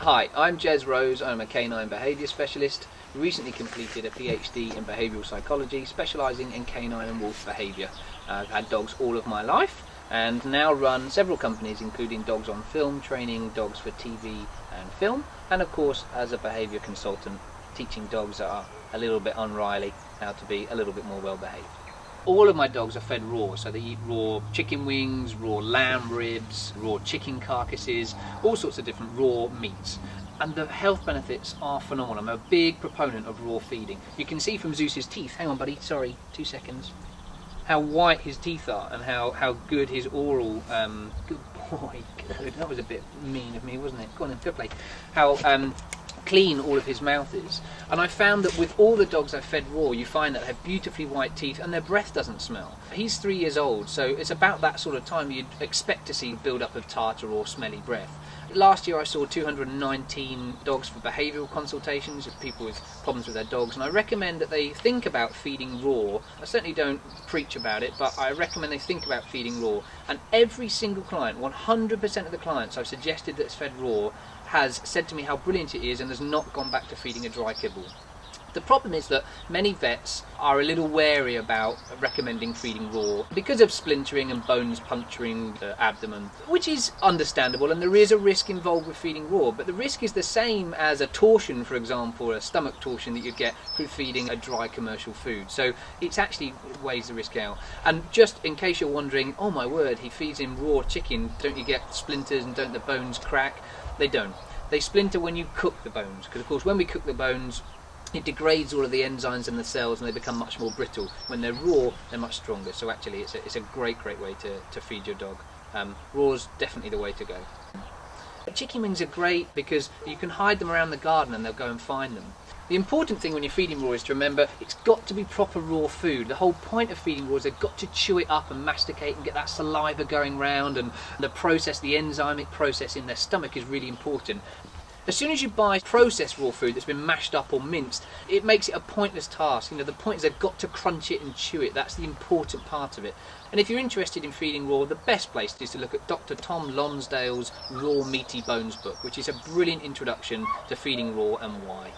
Hi, I'm Zeuss. I'm a canine behaviour specialist. Recently completed a PhD in behavioural psychology, specialising in canine and wolf behaviour. I've had dogs all of my life and now run several companies, including Dogs on Film, training dogs for TV and film, and of course as a behaviour consultant, teaching dogs that are a little bit unruly how to be a little bit more well behaved. All of my dogs are fed raw, so they eat raw chicken wings, raw lamb ribs, raw chicken carcasses, all sorts of different raw meats. And the health benefits are phenomenal. I'm a big proponent of raw feeding. You can see from Zeuss's teeth, hang on buddy, sorry, 2 seconds, how white his teeth are and how good his oral, good boy, good, that was a bit mean of me, wasn't it? Go on then, go play. How clean all of his mouth is. And I found that with all the dogs I've fed raw, you find that they have beautifully white teeth and their breath doesn't smell. He's 3 years old, so it's about that sort of time you'd expect to see build-up of tartar or smelly breath. Last year I saw 219 dogs for behavioural consultations with people with problems with their dogs, and I recommend that they think about feeding raw. I certainly don't preach about it, but I recommend they think about feeding raw. And every single client, 100% of the clients I've suggested that's fed raw, has said to me how brilliant it is and has not gone back to feeding a dry kibble. The problem is that many vets are a little wary about recommending feeding raw because of splintering and bones puncturing the abdomen, which is understandable, and there is a risk involved with feeding raw, but the risk is the same as a torsion, for example, a stomach torsion that you get through feeding a dry commercial food. So it actually weighs the risk out. And just in case you're wondering, oh my word, he feeds him raw chicken, don't you get splinters and don't the bones crack? They don't. They splinter when you cook the bones, because of course when we cook the bones, it degrades all of the enzymes in the cells and they become much more brittle. When they're raw, they're much stronger. So actually it's a great way to feed your dog. Raw's definitely the way to go. Chicken wings are great because you can hide them around the garden and they'll go and find them. The important thing when you're feeding raw is to remember it's got to be proper raw food. The whole point of feeding raw is they've got to chew it up and masticate and get that saliva going round, and the enzymic process in their stomach is really important. As soon as you buy processed raw food that's been mashed up or minced, it makes it a pointless task. You know, the point is they've got to crunch it and chew it. That's the important part of it. And if you're interested in feeding raw, the best place is to look at Dr. Tom Lonsdale's Raw Meaty Bones book, which is a brilliant introduction to feeding raw and why.